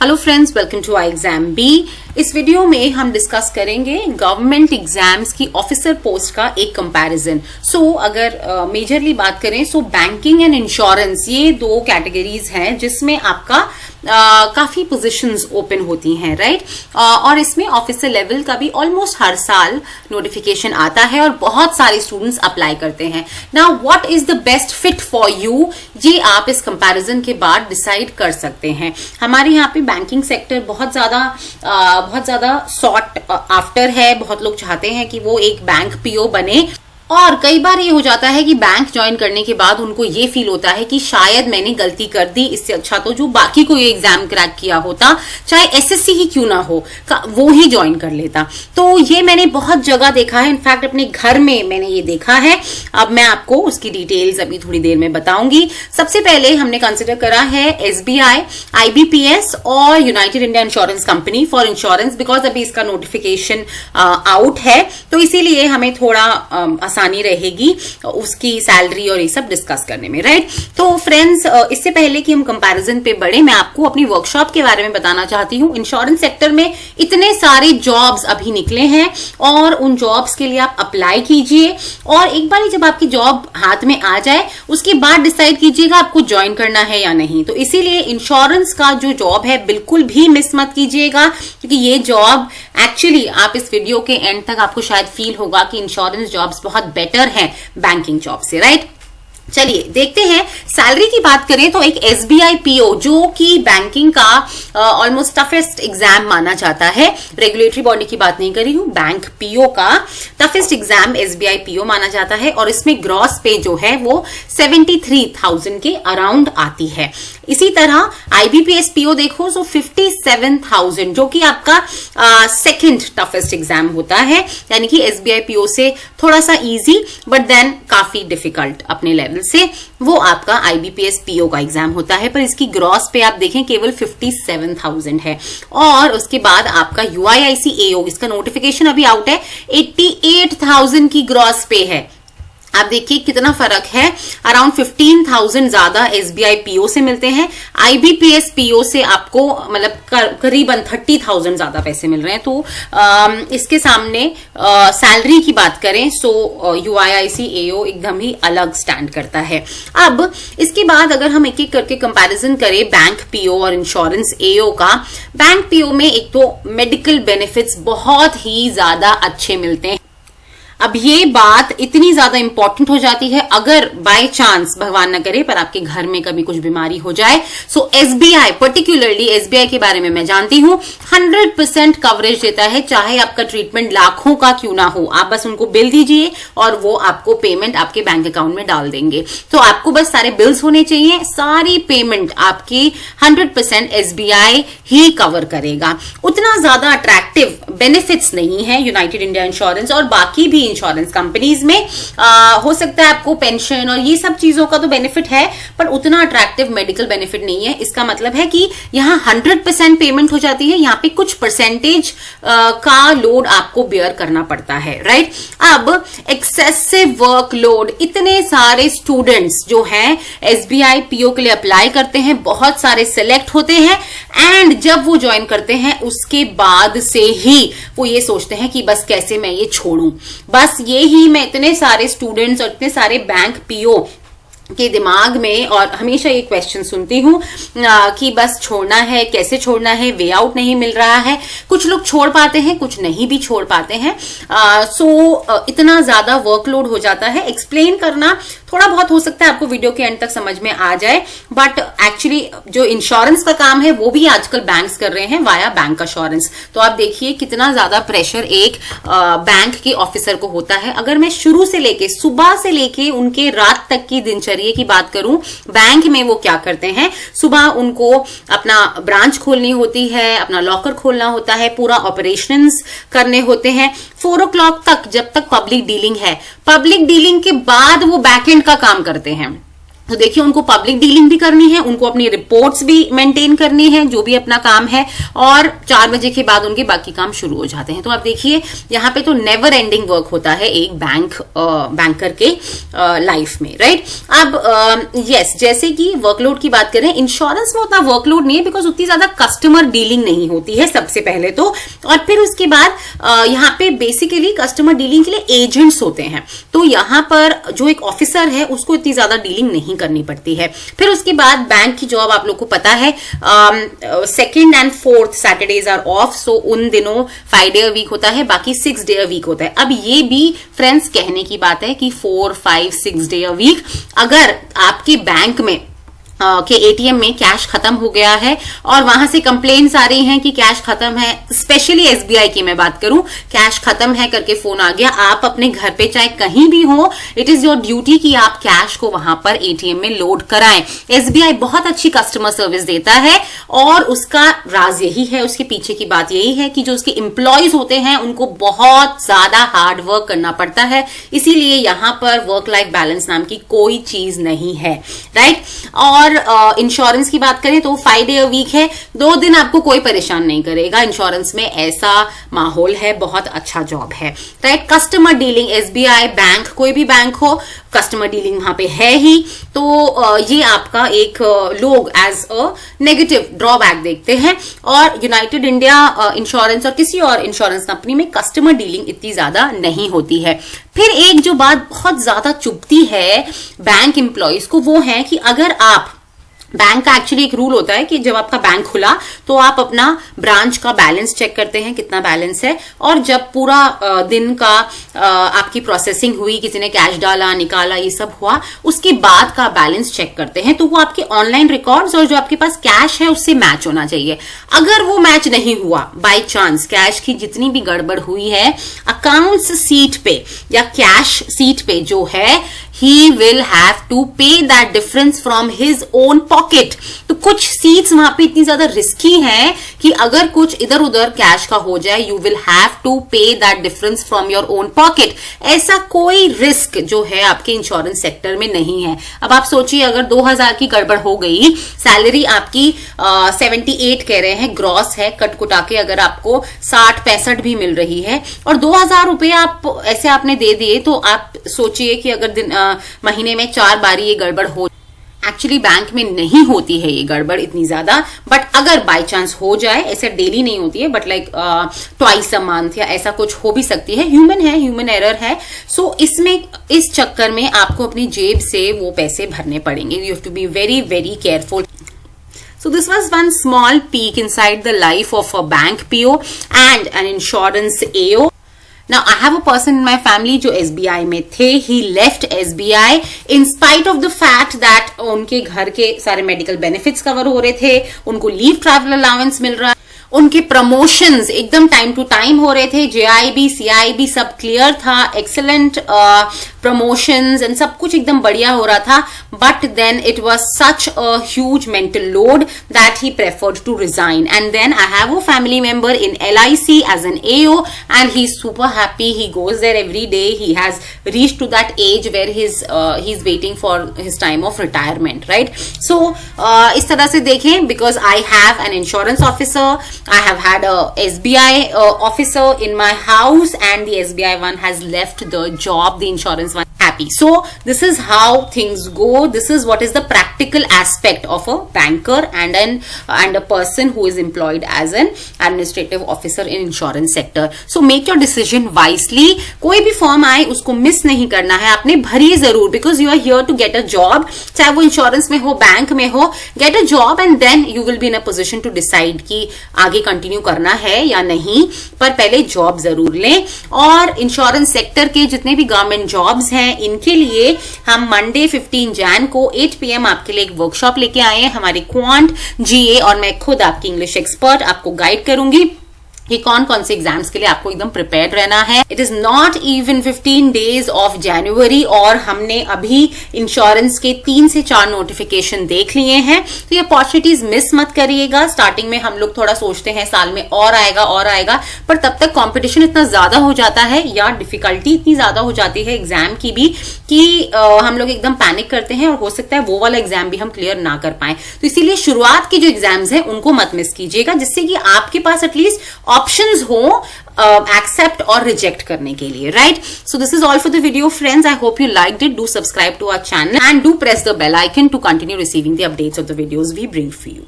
Hello friends, welcome to I exam B. इस video में हम डिस्कस करेंगे गवर्नमेंट एग्जाम्स की ऑफिसर पोस्ट का एक कंपैरिजन। अगर मेजरली बात करें बैंकिंग एंड इंश्योरेंस ये दो कैटेगरीज हैं जिसमें आपका काफी पोजीशंस ओपन होती हैं, राइट। और इसमें ऑफिसर लेवल का भी ऑलमोस्ट हर साल नोटिफिकेशन आता है और बहुत सारे स्टूडेंट्स अप्लाई करते हैं। Now what is the best fit for you, ये आप इस कंपैरिजन के बाद डिसाइड कर सकते हैं। हमारे यहाँ पे बैंकिंग सेक्टर बहुत ज्यादा सॉट आफ्टर है। बहुत लोग चाहते हैं कि वो एक बैंक पीओ बने, और कई बार ये हो जाता है कि बैंक ज्वाइन करने के बाद उनको ये फील होता है कि शायद मैंने गलती कर दी, इससे अच्छा तो जो बाकी कोई एग्जाम क्रैक किया होता, चाहे एसएससी ही क्यों ना हो, वो ही ज्वाइन कर लेता। तो ये मैंने बहुत जगह देखा है, इनफैक्ट अपने घर में मैंने ये देखा है। अब मैं आपको उसकी डिटेल्स अभी थोड़ी देर में बताऊंगी। सबसे पहले हमने कंसिडर करा है एसबीआई, आईबीपीएस और United India insurance company for insurance, because अभी इसका नोटिफिकेशन आउट है, तो इसीलिए हमें थोड़ा आसानी रहेगी उसकी सैलरी और ये सब डिस्कस करने में, राइट। तो फ्रेंड्स, इससे पहले कि हम कंपैरिजन पे बढ़े, मैं आपको अपनी वर्कशॉप के बारे में बताना चाहती हूँ। इंश्योरेंस सेक्टर में इतने सारे जॉब्स अभी निकले हैं और उन जॉब्स के लिए आप अप्लाई कीजिए, और एक बार जब आपकी जॉब हाथ में आ जाए उसके बाद डिसाइड कीजिएगा आपको ज्वाइन करना है या नहीं। तो इसीलिए इंश्योरेंस का जो जॉब है बिल्कुल भी मिस मत कीजिएगा, क्योंकि ये जॉब एक्चुअली आप इस वीडियो के एंड तक आपको शायद फील होगा कि इंश्योरेंस जॉब्स बहुत बेटर है बैंकिंग जॉब से, राइट। चलिए देखते हैं। सैलरी की बात करें तो एक एसबीआई पीओ, जो कि बैंकिंग का ऑलमोस्ट टफेस्ट एग्जाम माना जाता है, रेगुलेटरी बॉडी की बात नहीं कर रही हूं, बैंक पीओ का टफेस्ट एग्जाम एसबीआई पीओ माना जाता है, और इसमें ग्रॉस पे जो है वो 73,000 के अराउंड आती है। इसी तरह आईबीपीएस पीओ देखो तो 57,000, जो कि आपका सेकंड टफेस्ट एग्जाम होता है, यानी कि एसबीआई पीओ से थोड़ा सा इजी बट देन काफी डिफिकल्ट अपने लेवल से, वो आपका आईबीपीएस पीओ का एग्जाम होता है। पर इसकी ग्रॉस पे आप देखें केवल 57,000 है। और उसके बाद आपका यूआईआईसी एओ, इसका नोटिफिकेशन अभी आउट है, 88,000 की ग्रॉस पे है। आप देखिए कितना फर्क है, अराउंड 15,000 ज्यादा एसबीआई पीओ से मिलते हैं। आईबीपीएस पीओ से आपको मतलब करीबन 30,000 ज्यादा पैसे मिल रहे हैं। तो इसके सामने सैलरी की बात करें तो यूआईआईसी एओ एकदम ही अलग स्टैंड करता है। अब इसके बाद अगर हम एक एक करके कंपैरिजन करें बैंक पीओ और इंश्योरेंस एओ का, बैंक पीओ में एक तो मेडिकल बेनिफिट्स बहुत ही ज्यादा अच्छे मिलते हैं। अब ये बात इतनी ज्यादा इंपॉर्टेंट हो जाती है अगर बाय चांस, भगवान न करे, पर आपके घर में कभी कुछ बीमारी हो जाए। सो एसबीआई, पर्टिकुलरली एसबीआई के बारे में मैं जानती हूं, 100% कवरेज देता है, चाहे आपका ट्रीटमेंट लाखों का क्यों ना हो। आप बस उनको बिल दीजिए और वो आपको पेमेंट आपके बैंक अकाउंट में डाल देंगे। तो आपको बस सारे बिल्स होने चाहिए, सारी पेमेंट आपकी 100% एसबीआई ही कवर करेगा। उतना ज्यादा अट्रैक्टिव बेनिफिट्स नहीं है यूनाइटेड इंडिया इंश्योरेंस और बाकी भी इंश्योरेंस कंपनीज में। हो सकता है आपको पेंशन और ये सब चीजों का तो बेनिफिट है, पर उतना अट्रैक्टिव मेडिकल बेनिफिट नहीं है। इसका मतलब है कि यहाँ 100% पेमेंट हो जाती है, यहाँ पे कुछ परसेंटेज का लोड आपको बेयर करना पड़ता है, राइट। अब एक्सेसिव वर्कलोड, इतने सारे स्टूडेंट्स जो हैं एसबीआई पीओ के लिए अप्लाई करते हैं, बहुत सारे सिलेक्ट होते हैं, एंड जब वो ज्वाइन करते हैं उसके बाद से ही वो ये सोचते हैं कि बस कैसे मैं ये छोड़ूं। बस ये ही मैं इतने सारे स्टूडेंट्स और इतने सारे बैंक पीओ के दिमाग में और हमेशा ये क्वेश्चन सुनती हूँ कि बस छोड़ना है, कैसे छोड़ना है, वे आउट नहीं मिल रहा है। कुछ लोग छोड़ पाते हैं, कुछ नहीं भी छोड़ पाते हैं। इतना ज्यादा वर्कलोड हो जाता है। एक्सप्लेन करना थोड़ा बहुत हो सकता है आपको वीडियो के एंड तक समझ में आ जाए, बट एक्चुअली जो इंश्योरेंस का काम है वो भी आजकल बैंक्स कर रहे हैं वाया बैंक अश्योरेंस। तो आप देखिए कितना ज्यादा प्रेशर एक बैंक के ऑफिसर को होता है। अगर मैं शुरू से लेके, सुबह से लेके उनके रात तक की दिनचर्या की बात करूं, बैंक में वो क्या करते हैं, सुबह उनको अपना ब्रांच खोलनी होती है, अपना लॉकर खोलना होता है, पूरा ऑपरेशंस करने होते हैं 4 o'clock तक, जब तक पब्लिक डीलिंग है। पब्लिक डीलिंग के बाद वो बैकएंड का काम करते हैं। तो देखिए उनको पब्लिक डीलिंग भी करनी है, उनको अपनी रिपोर्ट्स भी मेंटेन करनी है, जो भी अपना काम है, और 4 बजे के बाद उनके बाकी काम शुरू हो जाते हैं। तो आप देखिए यहाँ पे तो नेवर एंडिंग वर्क होता है एक बैंकर के लाइफ में, राइट। अब यस, जैसे कि वर्कलोड की बात करें, इंश्योरेंस में उतना वर्कलोड नहीं है बिकॉज उतनी ज्यादा कस्टमर डीलिंग नहीं होती है सबसे पहले तो, और फिर उसके बाद यहाँ पे बेसिकली कस्टमर डीलिंग के लिए एजेंट्स होते हैं। तो यहाँ पर जो एक ऑफिसर है उसको इतनी ज्यादा डीलिंग नहीं करनी पड़ती है। फिर उसके बाद बैंक की जॉब आप लोग को पता है, 2nd and 4th Saturdays are off, so उन दिनों 5 डे अ वीक होता है, बाकी 6 डे अ वीक होता है। अब ये भी फ्रेंड्स कहने की बात है कि 4, 5, 6 डे अ वीक, अगर आपके बैंक में के एटीएम में कैश खत्म हो गया है और वहां से कंप्लेंट्स आ रही हैं कि कैश खत्म है, स्पेशली एसबीआई की मैं बात करूं, कैश खत्म है करके फोन आ गया, आप अपने घर पे चाहे कहीं भी हो, इट इज योर ड्यूटी कि आप कैश को वहां पर एटीएम में लोड कराएं। एसबीआई बहुत अच्छी कस्टमर सर्विस देता है और उसका राज यही है, उसके पीछे की बात यही है कि जो उसके एम्प्लॉयज होते हैं उनको बहुत ज्यादा हार्ड वर्क करना पड़ता है, इसीलिए यहां पर वर्क लाइफ बैलेंस नाम की कोई चीज नहीं है, राइट। और इंश्योरेंस की बात करें तो 5 डे अ वीक है, 2 दिन आपको कोई परेशान नहीं करेगा, इंश्योरेंस में ऐसा माहौल है, बहुत अच्छा जॉब है, right. Customer dealing, SBI bank, कोई भी बैंक हो, कस्टमर डीलिंग वहां पे है ही, तो ये आपका एक लोग एज अ नेगेटिव ड्रॉबैक देखते हैं। और यूनाइटेड इंडिया इंश्योरेंस और किसी और इंश्योरेंस कंपनी में कस्टमर डीलिंग इतनी ज्यादा नहीं होती है। फिर एक जो बात बहुत ज्यादा चुभती है बैंक एम्प्लॉयज को, वो है कि अगर आप, बैंक का एक्चुअली एक रूल होता है कि जब आपका बैंक खुला तो आप अपना ब्रांच का बैलेंस चेक करते हैं कितना बैलेंस है, और जब पूरा दिन का आपकी प्रोसेसिंग हुई, किसी ने कैश डाला निकाला ये सब हुआ, उसके बाद का बैलेंस चेक करते हैं, तो वो आपके ऑनलाइन रिकॉर्ड्स और जो आपके पास कैश है उससे मैच होना चाहिए। अगर वो मैच नहीं हुआ, बाय चांस कैश की जितनी भी गड़बड़ हुई है, अकाउंट्स सीट पे या कैश सीट पे जो है, he will have to pay that difference from his own pocket। तो कुछ सीट्स वहां पे इतनी ज्यादा रिस्की हैं कि अगर कुछ इधर उधर कैश का हो जाए, you will have to pay that difference from your own pocket। ऐसा कोई रिस्क जो है आपके इंश्योरेंस सेक्टर में नहीं है। अब आप सोचिए अगर 2000 की गड़बड़ हो गई, सैलरी आपकी 78 कह रहे हैं ग्रॉस है, कट कुटा के अगर आपको 60-65 भी मिल रही है, और 2000 रुपए आप ऐसे आपने दे दिए, तो आप सोचिए कि अगर महीने में 4 बारी ये गड़बड़ हो, एक्चुअली बैंक में नहीं होती है ये गड़बड़ इतनी ज्यादा, बट अगर बाय चांस हो जाए, ऐसे डेली नहीं होती है, but like twice a month या ऐसा कुछ हो भी सकती है, ह्यूमन एरर है। सो इसमें, इस चक्कर में आपको अपनी जेब से वो पैसे भरने पड़ेंगे। You have to be very very careful. So this was one small peek inside the life of a bank PO and an insurance AO. Now I have a person in my family जो SBI में थे, he left SBI in spite of the fact that उनके घर के सारे medical benefits cover हो रहे थे, उनको लीव ट्रैवल अलाउंस मिल रहा है, उनके प्रमोशंस एकदम टाइम टू टाइम हो रहे थे, JIB CIB सब क्लियर था, एक्सेलेंट प्रमोशंस एंड सब कुछ एकदम बढ़िया हो रहा था, but then it was such a huge mental load that he preferred to resign. And then I have a family member in LIC as an AO and he is super happy, he goes there every day, he has reached to that age where he is waiting for his time of retirement, right. So इस तरह से देखें, because I have an insurance officer, I have had a SBI officer in my house, and the SBI one has left the job, the insurance one happy. So this is how things go. This is what is the practical aspect of a banker and a person who is employed as an administrative officer in insurance sector. So make your decision wisely. कोई भी form आए उसको miss नहीं करना है, आपने भरी जरूर, because you are here to get a job, चाहे वो इंश्योरेंस में हो, बैंक में हो, get a job and then you will be in a position to decide कि आगे कंटिन्यू करना है या नहीं, पर पहले जॉब जरूर लें। और इंश्योरेंस सेक्टर के जितने भी गवर्नमेंट जॉब्स हैं, इनके लिए हम मंडे 15 जैन को 8 PM आपके लिए एक वर्कशॉप लेके आए हैं, हमारे क्वांट GA, और मैं खुद आपकी इंग्लिश एक्सपर्ट आपको गाइड करूंगी। कि कौन कौन से एग्जाम्स के लिए आपको एकदम प्रिपेयर्ड रहना है। It is not even 15 days of January और हमने अभी इंश्योरेंस के 3 से 4 नोटिफिकेशन देख लिए हैं, तो ये अपॉर्चुनिटीज मिस मत करिएगा। स्टार्टिंग में हम लोग थोड़ा सोचते हैं साल में और आएगा, पर तब तक कंपटीशन इतना ज्यादा हो जाता है या डिफिकल्टी इतनी ज्यादा हो जाती है एग्जाम की भी कि हम लोग एकदम पैनिक करते हैं और हो सकता है वो वाला एग्जाम भी हम क्लियर ना कर पाए। तो इसीलिए शुरुआत के जो एग्जाम्स हैं उनको मत मिस कीजिएगा, जिससे कि आपके पास एटलीस्ट ऑप्शंस हो एक्सेप्ट और रिजेक्ट करने के लिए, right? So this is all for the video friends. I hope you liked it. Do subscribe to our channel and do press the bell icon to continue receiving the updates of the videos we bring for you.